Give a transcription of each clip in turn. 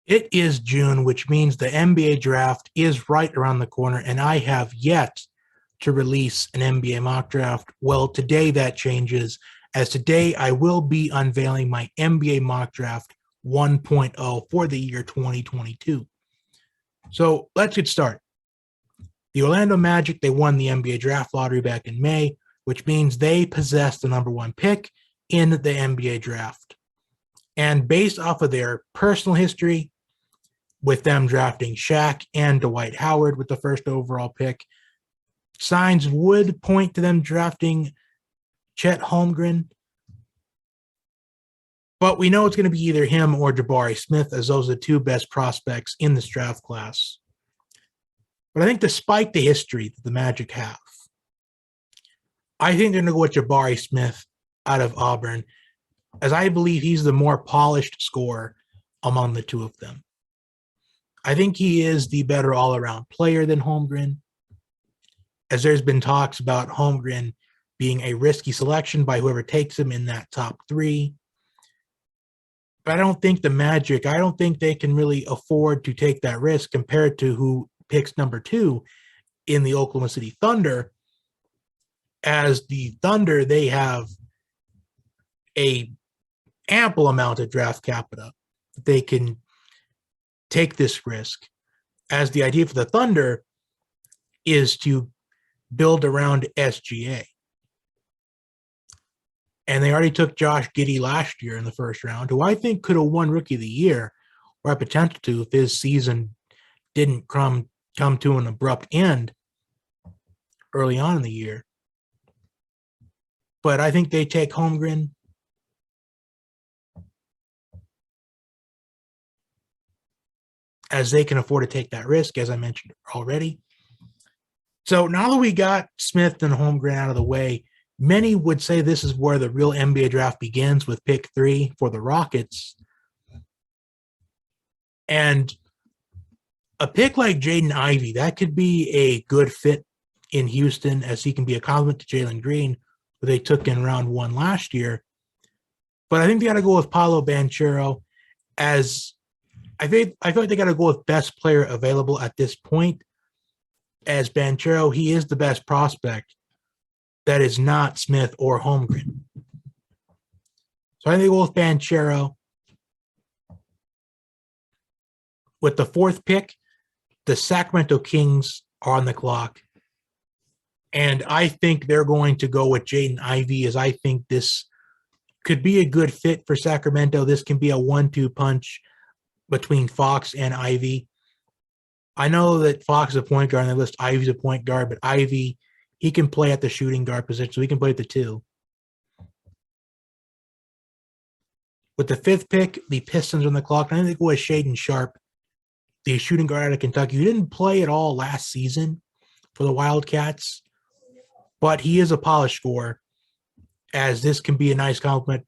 It is June, which means the NBA draft is right around the corner, and I have yet to release an NBA mock draft. Well, today that changes, as today I will be unveiling my NBA mock draft 1.0 for the year 2022. So let's get started. The Orlando Magic, they won the NBA draft lottery back in May, which means they possess the number one pick in the NBA draft. And based off of their personal history, with them drafting Shaq and Dwight Howard with the first overall pick, signs would point to them drafting Chet Holmgren. But we know it's going to be either him or Jabari Smith, as those are the two best prospects in this draft class. But I think despite the history that the Magic have, I think they're going to go with Jabari Smith out of Auburn, as I believe he's the more polished scorer among the two of them. I think he is the better all-around player than Holmgren, as there's been talks about Holmgren being a risky selection by whoever takes him in that top three. But I don't think the Magic, I don't think they can really afford to take that risk compared to who picks number two in the Oklahoma City Thunder. As the Thunder, they have a ample amount of draft capita that they can take this risk, as the idea for the Thunder is to build around SGA. And they already took Josh Giddey last year in the first round, who I think could have won Rookie of the Year, or had potential to if his season didn't come to an abrupt end early on in the year. But I think they take Holmgren. As they can afford to take that risk, as I mentioned already. So now that we got Smith and Holmgren out of the way, many would say this is where the real NBA draft begins, with pick 3 for the Rockets. And a pick like Jaden Ivey, that could be a good fit in Houston, as he can be a complement to Jalen Green, who they took in round 1 last year. But I think they got to go with Paolo Banchero, as I feel like they got to go with best player available at this point. As Banchero, he is the best prospect that is not Smith or Holmgren. So I think they go with Banchero. With the 4th pick, the Sacramento Kings are on the clock. And I think they're going to go with Jaden Ivey, as I think this could be a good fit for Sacramento. This can be a 1-2 punch between Fox and Ivey. I know that Fox is a point guard, and they list Ivey's a point guard, but Ivey, he can play at the shooting guard position, so he can play at the 2. With the 5th pick, the Pistons on the clock. I think they go with Shaedon Sharpe, the shooting guard out of Kentucky, who didn't play at all last season for the Wildcats, but he is a polished scorer, as this can be a nice compliment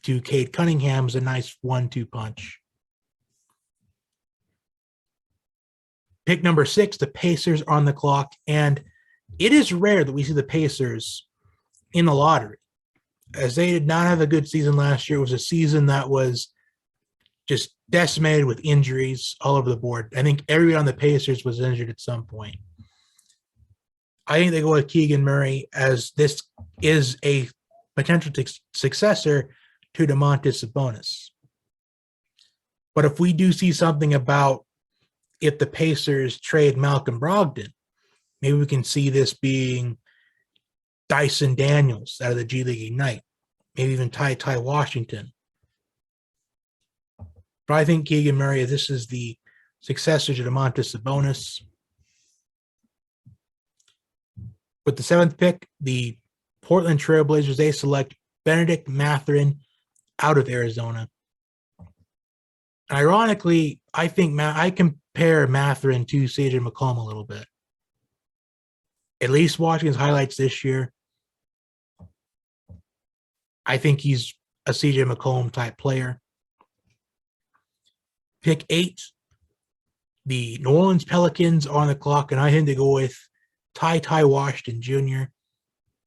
to Cade Cunningham's a nice 1-2 punch. Pick number 6, the Pacers are on the clock, and it is rare that we see the Pacers in the lottery, as they did not have a good season last year. It was a season that was just decimated with injuries all over the board. I think everyone on the Pacers was injured at some point. I think they go with Keegan Murray, as this is a potential successor to Domantas Sabonis. But if we do see something about if the Pacers trade Malcolm Brogdon, maybe we can see this being Dyson Daniels out of the G League Ignite, maybe even Ty Washington. But I think Keegan Murray, this is the successor to Domantas Sabonis. With the 7th pick, the Portland Trailblazers, they select Benedict Mathurin out of Arizona. Ironically, I think I compare Mathurin to CJ McCollum a little bit. At least watching his highlights this year, I think he's a CJ McCollum type player. Pick 8, the New Orleans Pelicans are on the clock, and I think they go with Ty Washington Jr.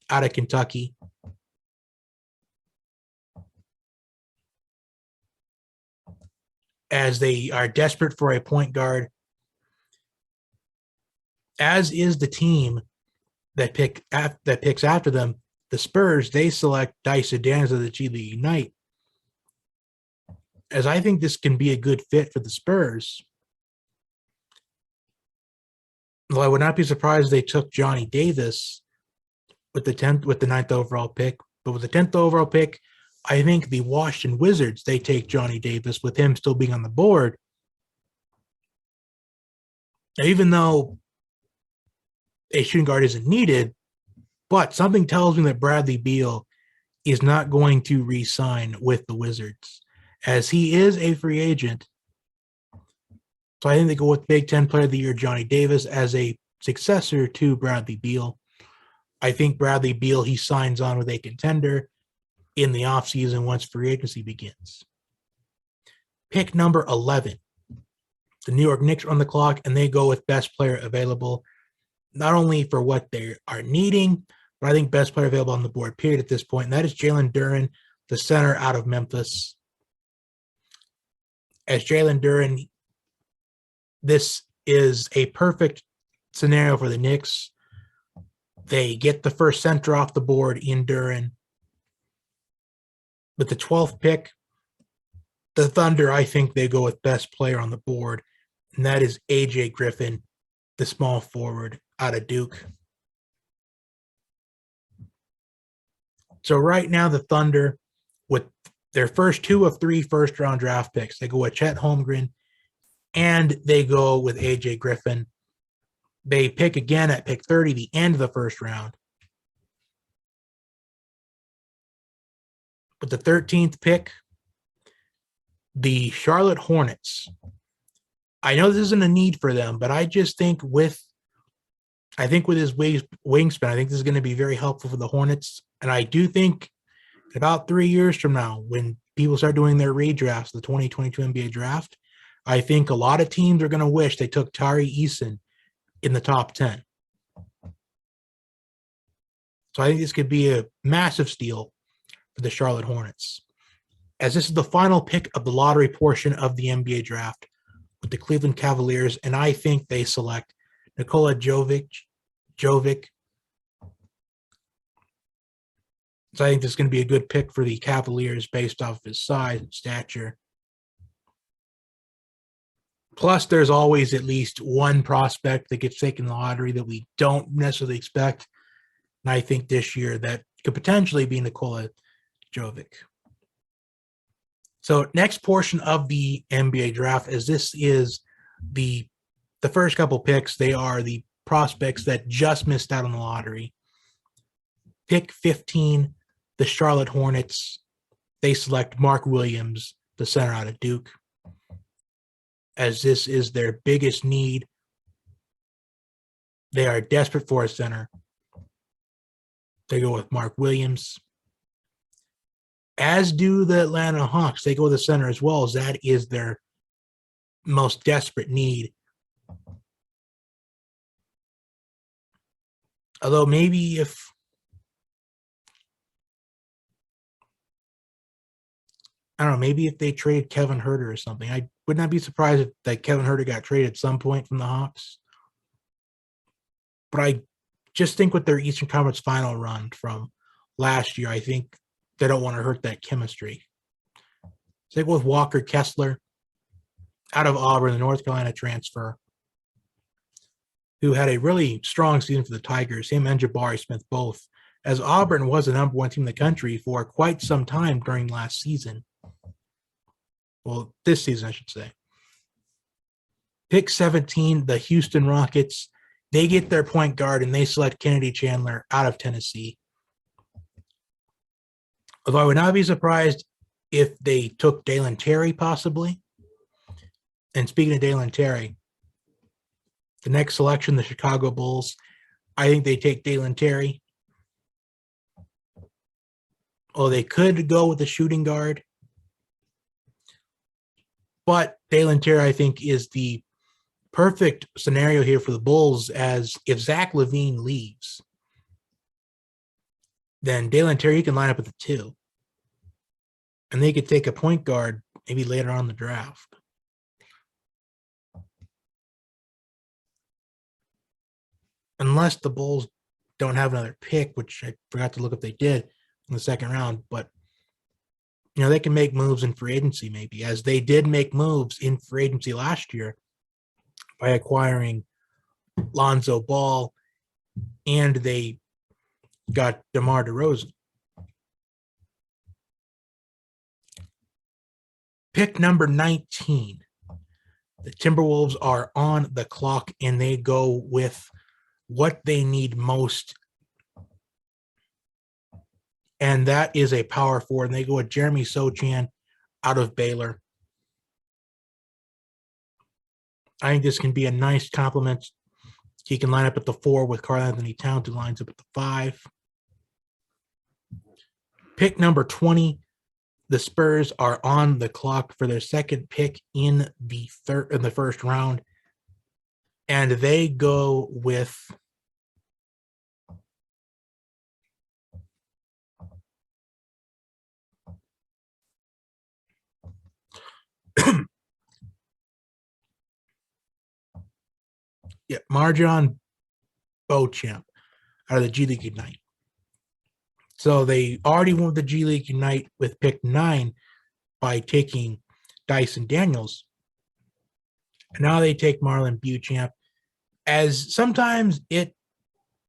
out of Kentucky. as they are desperate for a point guard, as is the team that picks after them. The Spurs, they select Dice Adams of the G League Ignite, as I think this can be a good fit for the Spurs. Well, I would not be surprised if they took Johnny Davis with the ninth overall pick. But with the 10th overall pick, I think the Washington Wizards, they take Johnny Davis with him still being on the board. Even though a shooting guard isn't needed, but something tells me that Bradley Beal is not going to re-sign with the Wizards, as he is a free agent. So I think they go with Big Ten Player of the Year Johnny Davis as a successor to Bradley Beal. I think Bradley Beal, he signs on with a contender in the offseason once free agency begins. Pick number 11. The New York Knicks are on the clock, and they go with best player available, not only for what they are needing, but I think best player available on the board, period, at this point. And that is Jalen Duren, the center out of Memphis. As Jalen Duren, this is a perfect scenario for the Knicks. They get the first center off the board in Duren. With the 12th pick, the Thunder, I think they go with best player on the board, and that is A.J. Griffin, the small forward out of Duke. So right now, the Thunder, with their first 2 of 3 first-round draft picks, they go with Chet Holmgren, and they go with A.J. Griffin. They pick again at pick 30, the end of the first round. With the 13th pick, the Charlotte Hornets. I know this isn't a need for them, but I just think with his wingspan, I think this is going to be very helpful for the Hornets. And I do think about 3 years from now, when people start doing their redrafts, the 2022 NBA draft, I think a lot of teams are going to wish they took Tari Eason in the top 10. So I think this could be a massive steal for the Charlotte Hornets, as this is the final pick of the lottery portion of the NBA draft with the Cleveland Cavaliers, and I think they select Nikola Jovic. So I think this is going to be a good pick for the Cavaliers based off of his size and stature. Plus, there's always at least one prospect that gets taken in the lottery that we don't necessarily expect. And I think this year that could potentially be Nikola Jovic. So next portion of the NBA draft, as this is the first couple picks, they are the prospects that just missed out on the lottery. Pick 15, the Charlotte Hornets, they select Mark Williams, the center out of Duke, as this is their biggest need. They are desperate for a center. They go with Mark Williams. As do the Atlanta Hawks. They go with the center as well, as that is their most desperate need. Although maybe if they trade Kevin Huerter or something, I would not be surprised if that Kevin Huerter got traded at some point from the Hawks. But I just think with their Eastern Conference final run from last year, I think they don't want to hurt that chemistry. So they go with Walker Kessler out of Auburn, the North Carolina transfer, who had a really strong season for the Tigers, him and Jabari Smith both, as Auburn was the number 1 team in the country for quite some time during last season. Well, this season, I should say. Pick 17, the Houston Rockets. They get their point guard, and they select Kennedy Chandler out of Tennessee. Although I would not be surprised if they took Dalen Terry, possibly. And speaking of Dalen Terry, the next selection, the Chicago Bulls, I think they take Dalen Terry. Oh, they could go with a shooting guard. But Dalen Terry, I think, is the perfect scenario here for the Bulls, as if Zach LaVine leaves, then Dalen Terry can line up at the 2. And they could take a point guard maybe later on in the draft. unless the Bulls don't have another pick, which I forgot to look if they did in the second round. But they can make moves in free agency, maybe, as they did make moves in free agency last year by acquiring Lonzo Ball, and they got DeMar DeRozan. Pick number 19. The Timberwolves are on the clock, and they go with what they need most, and that is a power forward. And they go with Jeremy Sochan out of Baylor. I think this can be a nice compliment. He can line up at the 4 with Karl-Anthony Towns, who lines up at the 5. Pick number 20. The Spurs are on the clock for their second pick in the first round, and they go with Marjon Beauchamp out of the G League Ignite. So they already won the G League Ignite with pick 9 by taking Dyson Daniels. And now they take Marlon Beauchamp, as sometimes it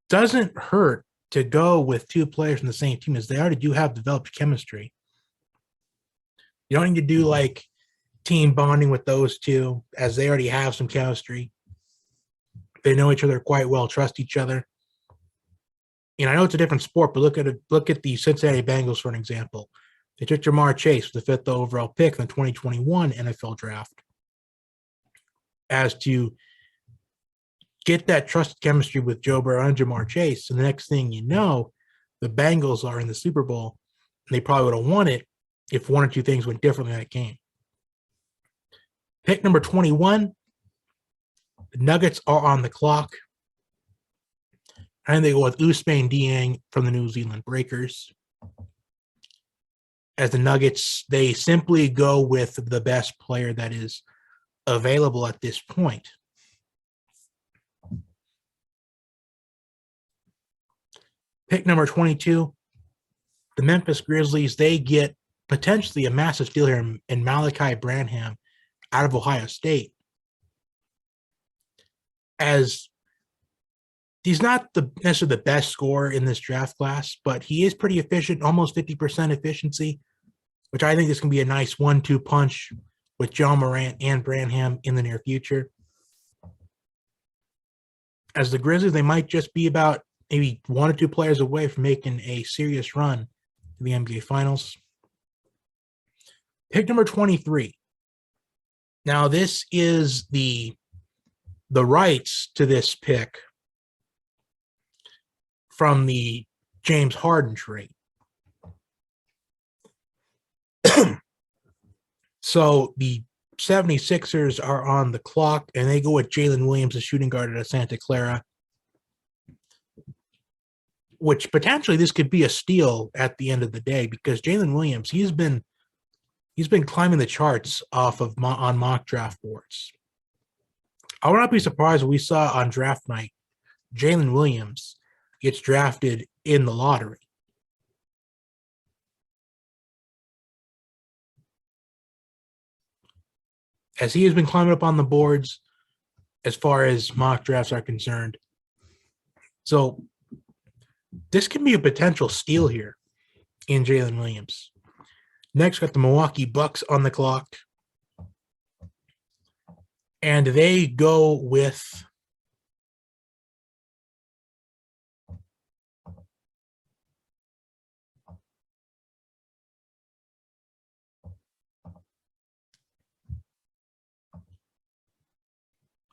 doesn't hurt to go with 2 players from the same team, as they already do have developed chemistry. You don't need to do like team bonding with those 2, as they already have some chemistry. They know each other quite well, trust each other. And I know it's a different sport, but look at the Cincinnati Bengals for an example. They took Jamar Chase with the 5th overall pick in the 2021 NFL draft, as to get that trusted chemistry with Joe Burrow and Jamar Chase. And the next thing you know, the Bengals are in the Super Bowl, and they probably would have won it if 1 or 2 things went differently in that game. Pick number 21. The Nuggets are on the clock, and they go with Ousmane Dieng from the New Zealand Breakers. As the Nuggets, they simply go with the best player that is available at this point. Pick number 22, the Memphis Grizzlies, they get potentially a massive steal here in Malachi Branham out of Ohio State. As he's not necessarily the best scorer in this draft class, but he is pretty efficient, almost 50% efficiency, which I think this can be a nice 1-2 punch with John Morant and Branham in the near future. As the Grizzlies, they might just be about maybe 1 or 2 players away from making a serious run to the NBA Finals. Pick number 23. Now, this is the rights to this pick from the James Harden trade. So the 76ers are on the clock, and they go with Jalen Williams, a shooting guard out of Santa Clara, which potentially this could be a steal at the end of the day, because Jalen Williams, he's been climbing the charts on mock draft boards. I would not be surprised if we saw on draft night Jalen Williams gets drafted in the lottery. As he has been climbing up on the boards as far as mock drafts are concerned. So this can be a potential steal here in Jalen Williams. Next, got the Milwaukee Bucks on the clock. And they go with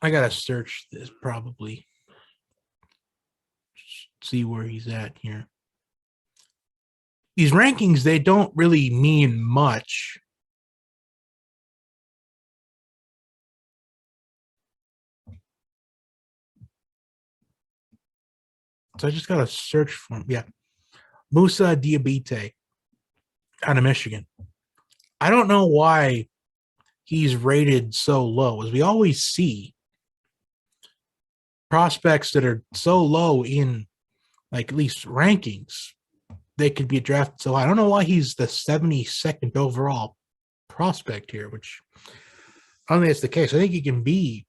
I got to search this probably. See where he's at here. These rankings, they don't really mean much. So I just got to search for him. Yeah. Musa Diabate out of Michigan. I don't know why he's rated so low. As we always see, prospects that are so low in like at least rankings, they could be drafted so high. I don't know why he's the 72nd overall prospect here, which I don't think that's the case. I think he can be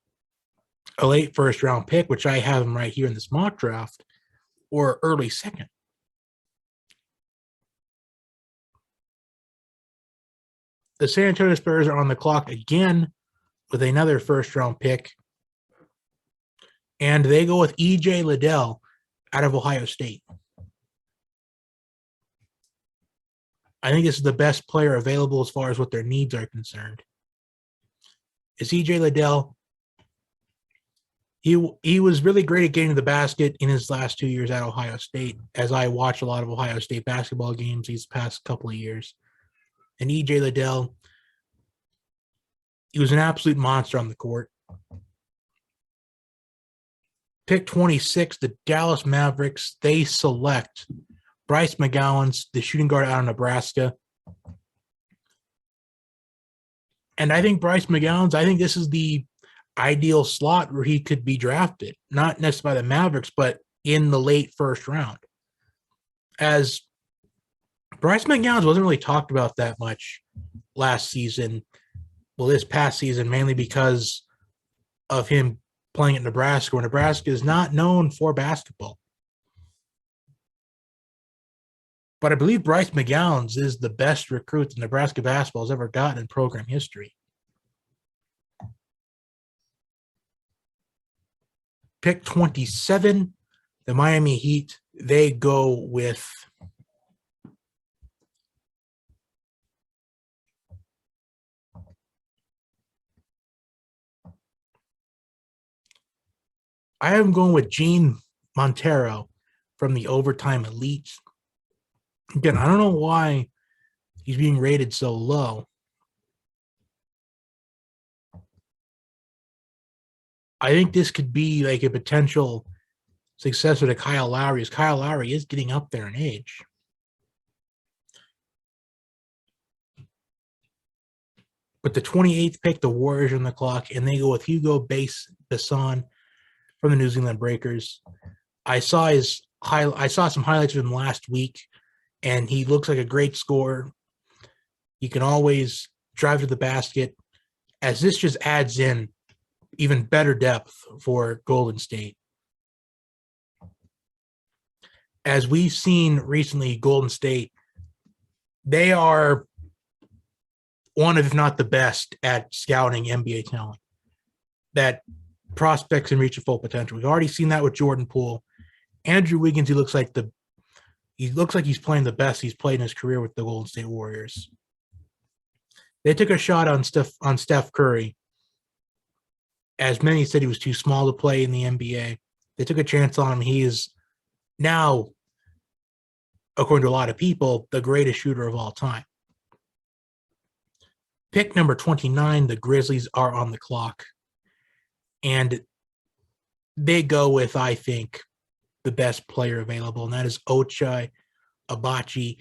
a late first round pick, which I have him right here in this mock draft, or early second. The San Antonio Spurs are on the clock again with another first round pick, and they go with E.J. Liddell out of Ohio State. I think this is the best player available as far as what their needs are concerned. Is E.J. Liddell. He was really great at getting to the basket in his last 2 years at Ohio State, as I watch a lot of Ohio State basketball games these past couple of years. And E.J. Liddell, he was an absolute monster on the court. Pick 26, the Dallas Mavericks, they select Bryce McGowens, the shooting guard out of Nebraska. And I think Bryce McGowens, I think this is the ideal slot where he could be drafted, not necessarily by the Mavericks, but in the late first round. As Bryce McGowens wasn't really talked about that much last season, well, this past season, mainly because of him playing at Nebraska, where Nebraska is not known for basketball. But I believe Bryce McGowens is the best recruit that Nebraska basketball has ever gotten in program history. Pick 27, the Miami Heat, they go with I have him going with Gene Montero from the Overtime Elite. Again, I don't know why he's being rated so low. I think this could be like a potential successor to Kyle Lowry, as Kyle Lowry is getting up there in age. But the 28th pick, the Warriors are on the clock, and they go with Hugo Besson from the New Zealand Breakers. I saw some highlights of him last week, and he looks like a great scorer. He can always drive to the basket, as this just adds in even better depth for Golden State. As we've seen recently, Golden State, they are one of, if not the best, at scouting NBA talent. That prospects can reach a full potential. We've already seen that with Jordan Poole. Andrew Wiggins, he looks like he's playing the best he's played in his career with the Golden State Warriors. They took a shot on Steph Curry, as many said he was too small to play in the NBA. They took a chance on him. He is now, according to a lot of people, the greatest shooter of all time. Pick number 29, the Grizzlies are on the clock. And they go with, I think, the best player available, and that is Ochai Agbaji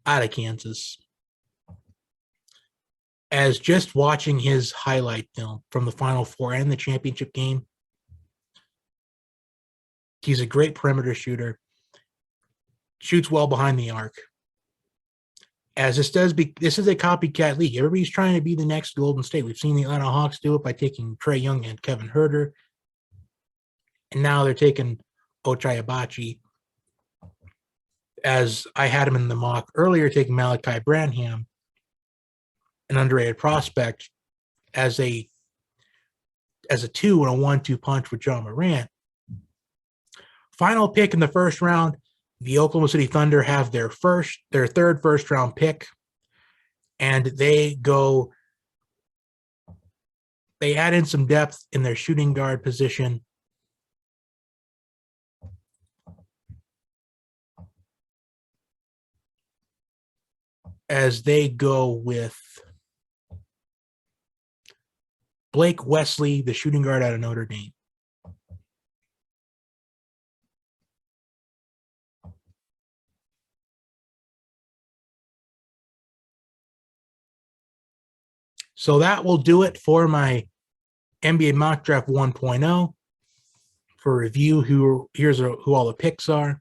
out of Kansas. As just watching his highlight film from the Final Four and the championship game, he's a great perimeter shooter, shoots well behind the arc. As this is a copycat league. Everybody's trying to be the next Golden State. We've seen the Atlanta Hawks do it by taking Trae Young and Kevin Huerter, and now they're taking Ochai Agbaji. As I had him in the mock earlier, taking Malachi Branham, an underrated prospect, as a 2 and a 1-2 punch with John Morant. Final pick in the first round, the Oklahoma City Thunder have their third first round pick, and they add in some depth in their shooting guard position. As they go with Blake Wesley, the shooting guard out of Notre Dame. So that will do it for my NBA Mock Draft 1.0. for a review. Here's who all the picks are.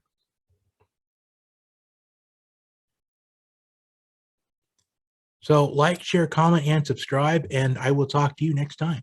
So like, share, comment, and subscribe, and I will talk to you next time.